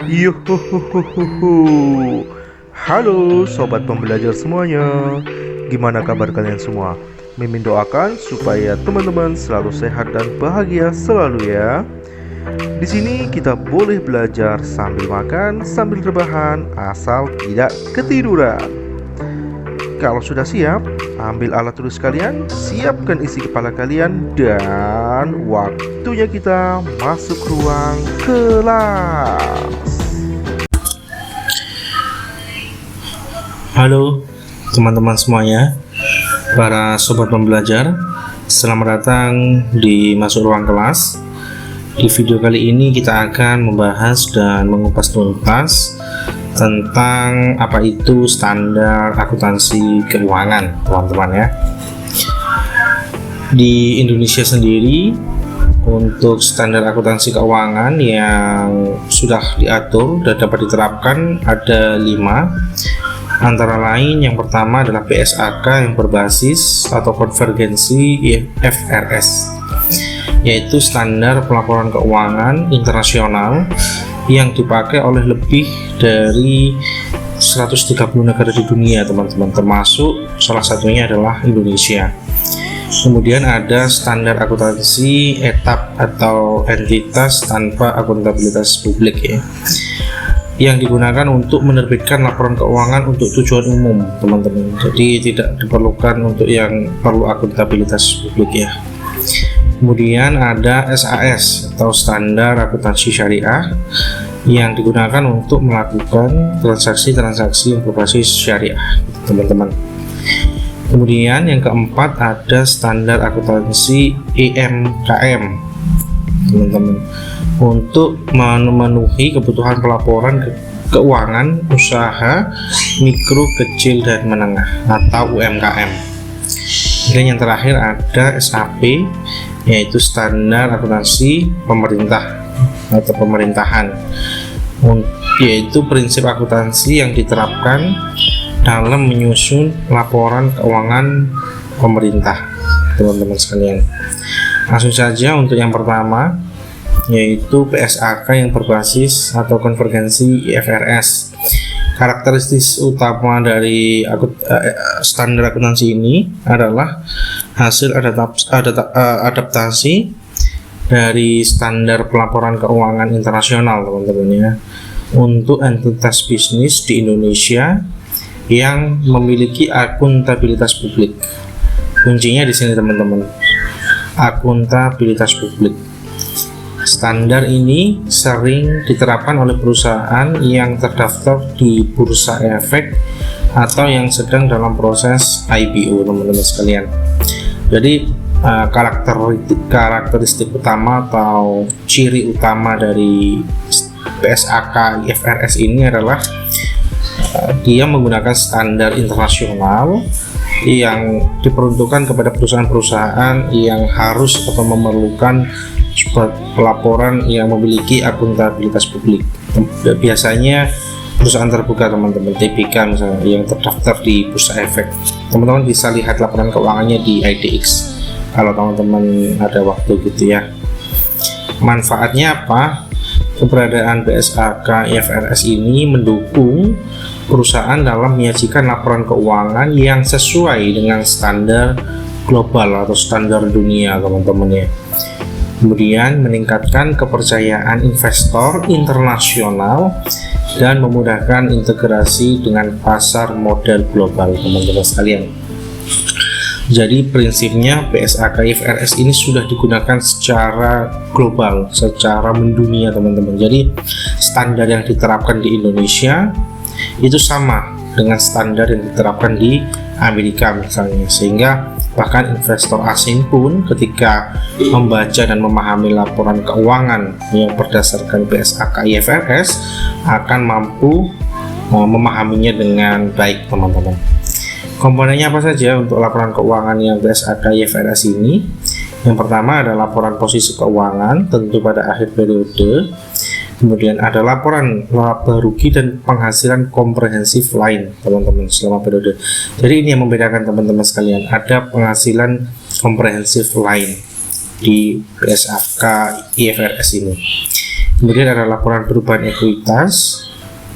Yuhuhuhuhu. Halo sobat pembelajar semuanya. Gimana kabar kalian semua? Mimin doakan supaya teman-teman selalu sehat dan bahagia selalu ya. Di sini kita boleh belajar sambil makan, sambil rebahan, asal tidak ketiduran. Kalau sudah siap, ambil alat tulis kalian, siapkan isi kepala kalian, dan waktunya kita masuk ruang kelas. Halo teman-teman semuanya, para sobat pembelajar, selamat datang di Masuk Ruang Kelas. Di video kali ini kita akan membahas dan mengupas tuntas tentang apa itu standar akuntansi keuangan, teman-teman ya. Di Indonesia sendiri, untuk standar akuntansi keuangan yang sudah diatur dan dapat diterapkan ada 5. Antara lain yang pertama adalah PSAK yang berbasis atau konvergensi IFRS, yaitu standar pelaporan keuangan internasional yang dipakai oleh lebih dari 130 negara di dunia, teman-teman, termasuk salah satunya adalah Indonesia. Kemudian ada standar akuntansi etap atau entitas tanpa akuntabilitas publik ya, yang digunakan untuk menerbitkan laporan keuangan untuk tujuan umum, teman-teman. Jadi tidak diperlukan untuk yang perlu akuntabilitas publik ya. Kemudian ada SAS atau standar akuntansi syariah yang digunakan untuk melakukan transaksi-transaksi yang berbasis syariah, teman-teman. Kemudian yang keempat ada standar akuntansi EMKM, teman-teman, untuk memenuhi kebutuhan pelaporan keuangan usaha mikro, kecil, dan menengah atau UMKM. Dan yang terakhir ada SAP, yaitu standar akuntansi pemerintah atau pemerintahan, yaitu prinsip akuntansi yang diterapkan dalam menyusun laporan keuangan pemerintah, teman-teman sekalian. Langsung saja untuk yang pertama, yaitu PSAK yang berbasis atau konvergensi IFRS. Karakteristik utama dari standar akuntansi ini adalah hasil adaptasi dari standar pelaporan keuangan internasional, teman-teman ya, untuk entitas bisnis di Indonesia yang memiliki akuntabilitas publik. Kuncinya di sini, teman-teman, akuntabilitas publik. Standar ini sering diterapkan oleh perusahaan yang terdaftar di Bursa Efek atau yang sedang dalam proses IPO, teman-teman sekalian. Jadi karakteristik utama atau ciri utama dari PSAK IFRS ini adalah dia menggunakan standar internasional yang diperuntukkan kepada perusahaan-perusahaan yang harus atau memerlukan pelaporan yang memiliki akuntabilitas publik. Biasanya perusahaan terbuka, teman-teman, TPK misalnya, yang terdaftar di Bursa Efek. Teman-teman bisa lihat laporan keuangannya di IDX kalau teman-teman ada waktu gitu ya. Manfaatnya apa? Keberadaan PSAK IFRS ini mendukung perusahaan dalam menyajikan laporan keuangan yang sesuai dengan standar global atau standar dunia, teman-teman ya. Kemudian meningkatkan kepercayaan investor internasional dan memudahkan integrasi dengan pasar modal global, teman-teman sekalian. Jadi prinsipnya PSAK IFRS ini sudah digunakan secara global, secara mendunia, teman-teman. Jadi standar yang diterapkan di Indonesia itu sama dengan standar yang diterapkan di Amerika misalnya, sehingga bahkan investor asing pun ketika membaca dan memahami laporan keuangan yang berdasarkan PSAK IFRS akan mampu memahaminya dengan baik, teman-teman. Komponennya apa saja untuk laporan keuangan yang PSAK IFRS ini? Yang pertama ada laporan posisi keuangan tentu pada akhir periode. Kemudian ada laporan laba rugi dan penghasilan komprehensif lain, teman-teman, selama periode. Jadi ini yang membedakan, teman-teman sekalian, ada penghasilan komprehensif lain di PSAK IFRS ini. Kemudian ada laporan perubahan ekuitas,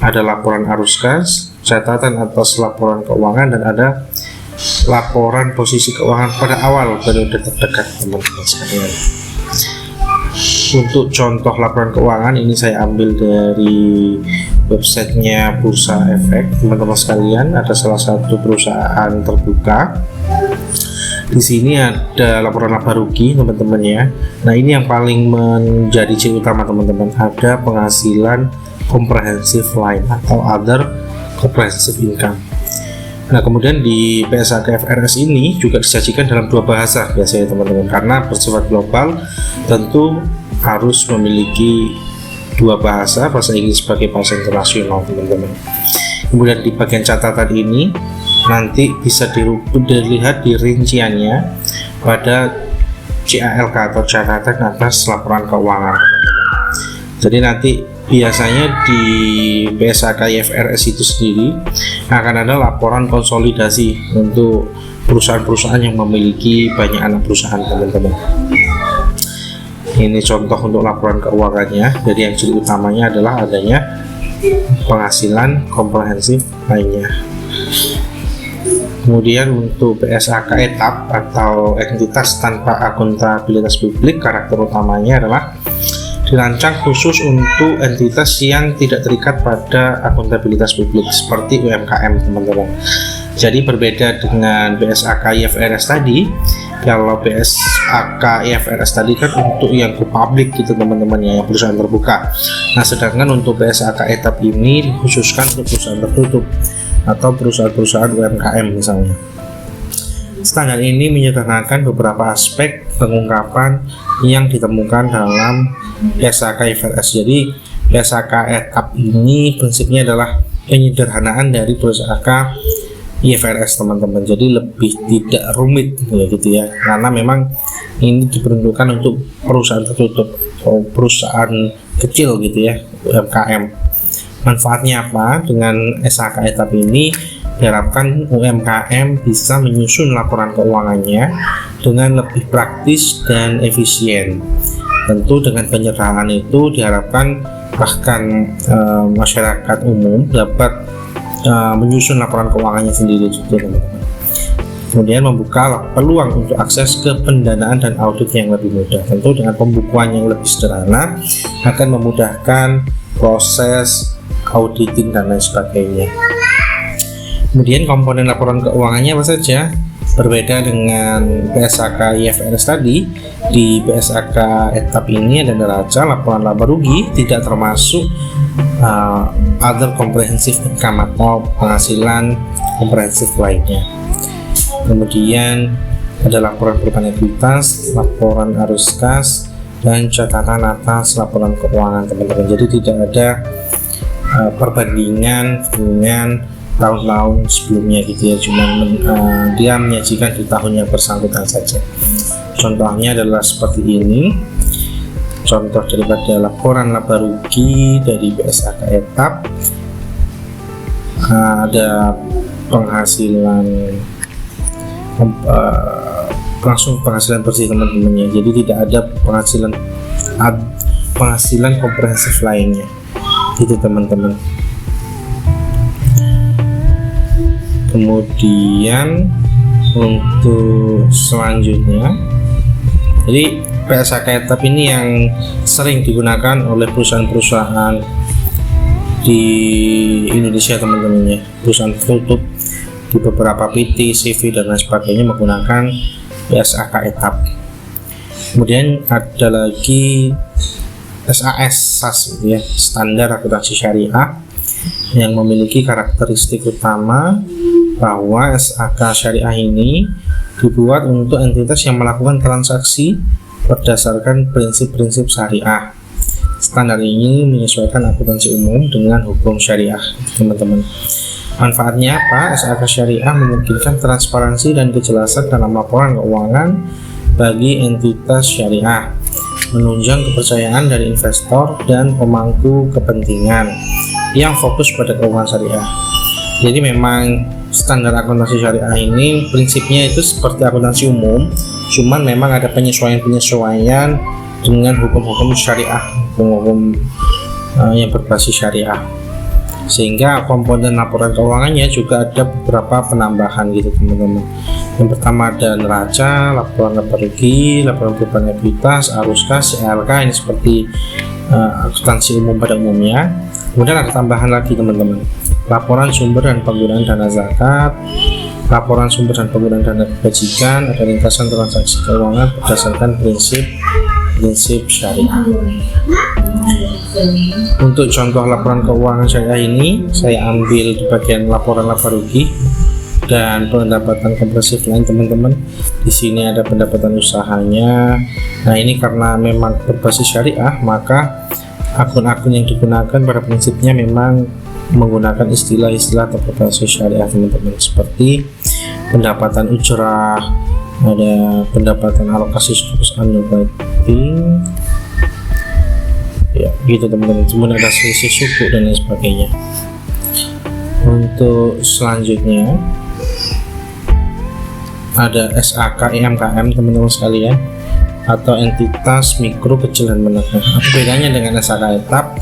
ada laporan arus kas, catatan atas laporan keuangan, dan ada laporan posisi keuangan pada awal periode terdekat, teman-teman sekalian. Untuk contoh laporan keuangan ini saya ambil dari websitenya Bursa Efek, teman-teman sekalian. Ada salah satu perusahaan terbuka. Di sini ada laporan laba rugi, teman-teman ya. Nah, ini yang paling menjadi ciri utama, teman-teman. Ada penghasilan comprehensive line atau other comprehensive income. Nah, kemudian di PSAK FRS ini juga disajikan dalam dua bahasa biasanya, teman-teman, karena bersifat global tentu harus memiliki dua bahasa Inggris sebagai bahasa internasional, teman-teman. Kemudian di bagian catatan ini nanti bisa dilihat di rinciannya pada CALK atau catatan atas laporan keuangan, teman-teman. Jadi nanti biasanya di PSAK IFRS itu sendiri akan ada laporan konsolidasi untuk perusahaan-perusahaan yang memiliki banyak anak perusahaan, teman-teman. Ini contoh untuk laporan keuangannya. Jadi yang ciri utamanya adalah adanya penghasilan komprehensif lainnya. Kemudian untuk PSAK etap atau entitas tanpa akuntabilitas publik, karakter utamanya adalah dirancang khusus untuk entitas yang tidak terikat pada akuntabilitas publik seperti UMKM, teman-teman. Jadi berbeda dengan PSAK IFRS tadi. Kalau PSAK IFRS tadi kan untuk yang go public gitu, teman-teman ya, yang perusahaan terbuka. Nah, sedangkan untuk PSAK etap ini dikhususkan untuk perusahaan tertutup atau perusahaan-perusahaan UMKM misalnya. Standar ini menyederhanakan beberapa aspek pengungkapan yang ditemukan dalam PSAK IFRS. Jadi PSAK etap ini prinsipnya adalah penyederhanaan dari PSAK IFRS, teman-teman. Jadi lebih tidak rumit ya gitu ya, karena memang ini diperuntukkan untuk perusahaan tertutup atau perusahaan kecil gitu ya, UMKM. Manfaatnya apa? Dengan SAK etap ini diharapkan UMKM bisa menyusun laporan keuangannya dengan lebih praktis dan efisien. Tentu dengan penyederhanaan itu diharapkan bahkan masyarakat umum dapat menyusun laporan keuangannya sendiri juga, teman-teman. Kemudian membuka peluang untuk akses ke pendanaan dan audit yang lebih mudah. Tentu dengan pembukuan yang lebih sederhana akan memudahkan proses auditing dan lain sebagainya. Kemudian komponen laporan keuangannya apa saja? Berbeda dengan PSAK IFRS tadi, di PSAK etap ini ada neraca, laporan laba rugi, tidak termasuk other comprehensive income atau penghasilan komprehensif lainnya. Kemudian ada laporan perubahan ekuitas, laporan arus kas, dan catatan atas laporan keuangan, teman-teman. Jadi tidak ada perbandingan dengan tahun-tahun sebelumnya gitu ya, cuman dia menyajikan di tahun yang bersangkutan saja. Contohnya adalah seperti ini. Contoh daripada laporan laba rugi dari PSAK etap, ada penghasilan langsung penghasilan bersih, teman-teman ya. Jadi tidak ada penghasilan komprehensif lainnya gitu, teman-teman. Kemudian untuk selanjutnya, jadi PSAK etap ini yang sering digunakan oleh perusahaan-perusahaan di Indonesia, teman-teman ya. Perusahaan tertutup di beberapa PT, CV dan lain sebagainya menggunakan PSAK etap. Kemudian ada lagi SAS gitu ya, standar akuntansi syariah, yang memiliki karakteristik utama bahwa SAK syariah ini dibuat untuk entitas yang melakukan transaksi berdasarkan prinsip-prinsip syariah. Standar ini menyesuaikan akuntansi umum dengan hukum syariah, teman-teman. Manfaatnya apa? SAK syariah memungkinkan transparansi dan kejelasan dalam laporan keuangan bagi entitas syariah, menunjang kepercayaan dari investor dan pemangku kepentingan yang fokus pada keuangan syariah. Jadi memang standar akuntansi syariah ini prinsipnya itu seperti akuntansi umum, cuman memang ada penyesuaian-penyesuaian dengan hukum-hukum syariah, hukum-hukum yang berbasis syariah. Sehingga komponen laporan keuangannya juga ada beberapa penambahan gitu teman-teman. Yang pertama ada neraca, laporan laba rugi, laporan perubahan ekuitas, arus kas, CLK, ini seperti akuntansi umum pada umumnya. Kemudian ada tambahan lagi teman-teman, laporan sumber dan penggunaan dana zakat, laporan sumber dan penggunaan dana kebajikan, ada ringkasan transaksi keuangan berdasarkan prinsip syariah. Untuk contoh laporan keuangan syariah ini saya ambil di bagian laporan laba rugi dan pendapatan kompresif lain teman-teman. Di sini ada pendapatan usahanya. Nah, ini karena memang berbasis syariah, maka akun-akun yang digunakan pada prinsipnya memang menggunakan istilah-istilah atau berbasis syariah teman-teman, seperti pendapatan ujrah, ada pendapatan alokasi surplus underwriting, ya gitu teman-teman. Kemudian ada selisih suku dan lain sebagainya. Untuk selanjutnya ada SAK EMKM teman-teman sekalian, atau entitas mikro kecil dan menengah. Apa bedanya dengan SAK etap?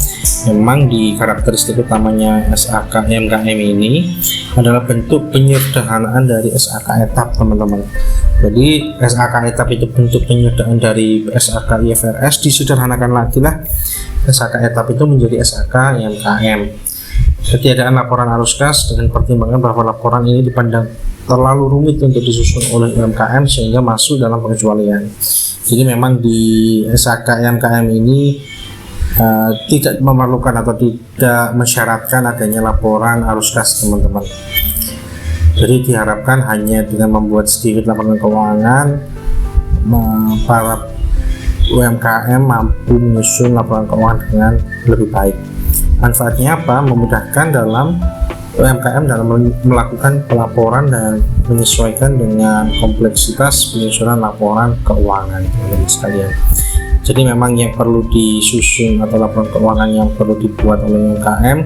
Memang di karakteristik utamanya SAK EMKM ini adalah bentuk penyederhanaan dari SAK etap teman-teman. Jadi SAK etap itu bentuk penyederhanaan dari SAK IFRS, disederhanakan lagi lah SAK etap itu menjadi SAK EMKM. Ketiadaan laporan arus kas dengan pertimbangan bahwa laporan ini dipandang terlalu rumit untuk disusun oleh UMKM sehingga masuk dalam pengecualian. Jadi memang di SAK UMKM ini tidak memerlukan atau tidak mensyaratkan adanya laporan arus kas teman-teman. Jadi diharapkan hanya dengan membuat sedikit laporan keuangan, para UMKM mampu menyusun laporan keuangan dengan lebih baik. Manfaatnya apa? Memudahkan dalam UMKM dalam melakukan pelaporan dan menyesuaikan dengan kompleksitas penyusunan laporan keuangan teman-teman sekalian. Jadi memang yang perlu disusun atau laporan keuangan yang perlu dibuat oleh UMKM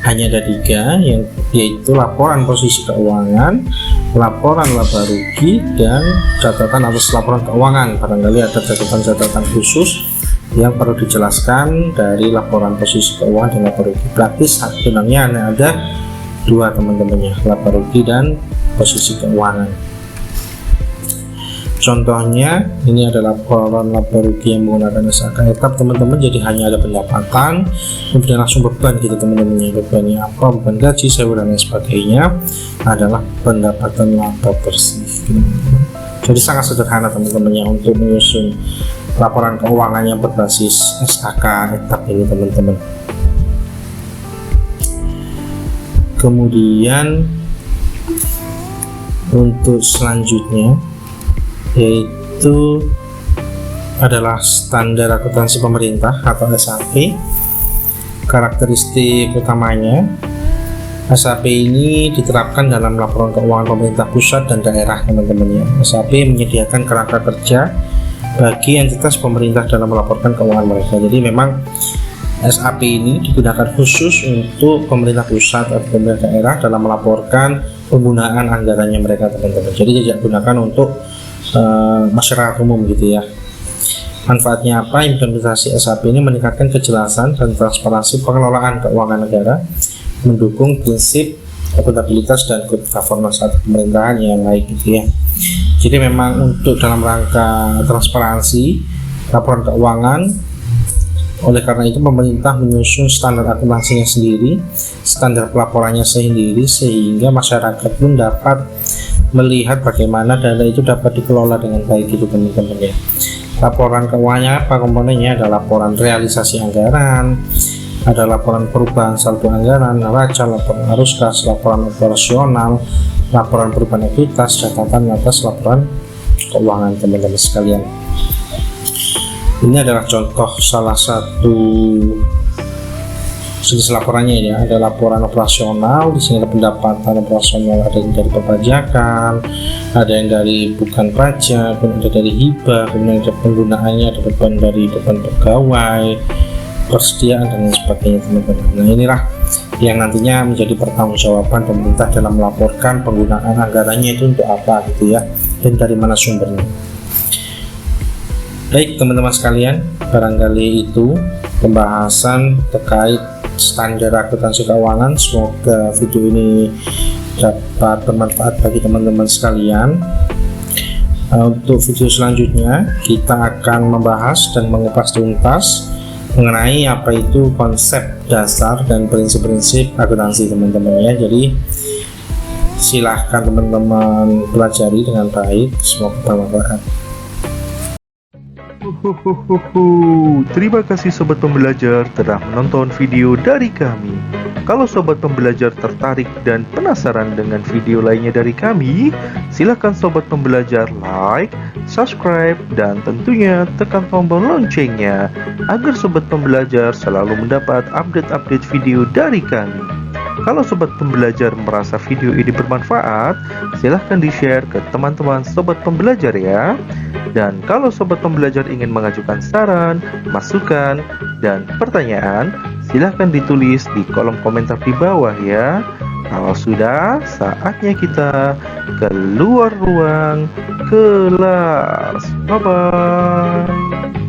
hanya ada 3, yaitu laporan posisi keuangan, laporan laba rugi, dan catatan atas laporan keuangan. Barangkali ada catatan-catatan khusus yang perlu dijelaskan dari laporan posisi keuangan dan laba rugi. Praktis sebenarnya hanya ada 2 teman-temannya, laba rugi dan posisi keuangan. Contohnya ini adalah laporan laba rugi yang menggunakan SAK etap teman-teman. Jadi hanya ada pendapatan, kemudian langsung beban gitu teman-teman. Bebannya apa? Beban gaji, sewa dan lain sebagainya adalah pendapatan laba bersih teman-teman. Jadi sangat sederhana teman-temannya untuk menyusun laporan keuangan yang berbasis SAK etap ini teman-teman. Kemudian untuk selanjutnya yaitu adalah standar akuntansi pemerintah atau SAP. Karakteristik utamanya, SAP ini diterapkan dalam laporan keuangan pemerintah pusat dan daerah teman-teman ya. SAP menyediakan kerangka kerja bagi entitas pemerintah dalam melaporkan keuangan mereka. Jadi memang SAP ini digunakan khusus untuk pemerintah pusat atau pemerintah daerah dalam melaporkan penggunaan anggarannya mereka teman-teman. Jadi tidak digunakan untuk masyarakat umum gitu ya. Manfaatnya apa? Implementasi SAP ini meningkatkan kejelasan dan transparansi pengelolaan keuangan negara, mendukung prinsip akuntabilitas dan good governance atau pemerintahan yang baik gitu ya. Jadi memang untuk dalam rangka transparansi laporan keuangan, oleh karena itu pemerintah menyusun standar akuntansinya sendiri, standar pelaporannya sendiri, sehingga masyarakat pun dapat melihat bagaimana dana itu dapat dikelola dengan baik itu teman-teman ya. Laporan keuangannya apa komponennya? Ada laporan realisasi anggaran, ada laporan perubahan saldo anggaran, neraca, laporan arus kas, laporan operasional, laporan perubahan ekuitas, catatan atas laporan keuangan teman-teman sekalian. Ini adalah contoh salah satu jenis laporannya ya. Ada laporan operasional, di sini ada pendapatan operasional, ada yang dari perpajakan, ada yang dari bukan pajak, kemudian ada dari hibah, kemudian ada penggunaannya, ada beban dari beban pegawai, persediaan dan lain sebagainya teman-teman. Nah inilah yang nantinya menjadi pertanggungjawaban pemerintah dalam melaporkan penggunaan anggarannya itu untuk apa gitu ya, dan dari mana sumbernya. Baik teman-teman sekalian, barangkali itu pembahasan terkait standar akuntansi keuangan. Semoga video ini dapat bermanfaat bagi teman-teman sekalian. Untuk video selanjutnya kita akan membahas dan mengupas tuntas mengenai apa itu konsep dasar dan prinsip-prinsip akuntansi teman-teman ya. Jadi silahkan teman-teman pelajari dengan baik, semoga bermanfaat. Terima kasih sobat pembelajar telah menonton video dari kami. Kalau sobat pembelajar tertarik dan penasaran dengan video lainnya dari kami, silakan sobat pembelajar like, subscribe, dan tentunya tekan tombol loncengnya agar sobat pembelajar selalu mendapat update-update video dari kami. Kalau sobat pembelajar merasa video ini bermanfaat, silahkan di-share ke teman-teman sobat pembelajar ya. Dan kalau sobat pembelajar ingin mengajukan saran, masukan, dan pertanyaan, silahkan ditulis di kolom komentar di bawah ya. Kalau sudah, saatnya kita keluar ruang kelas. Bye-bye.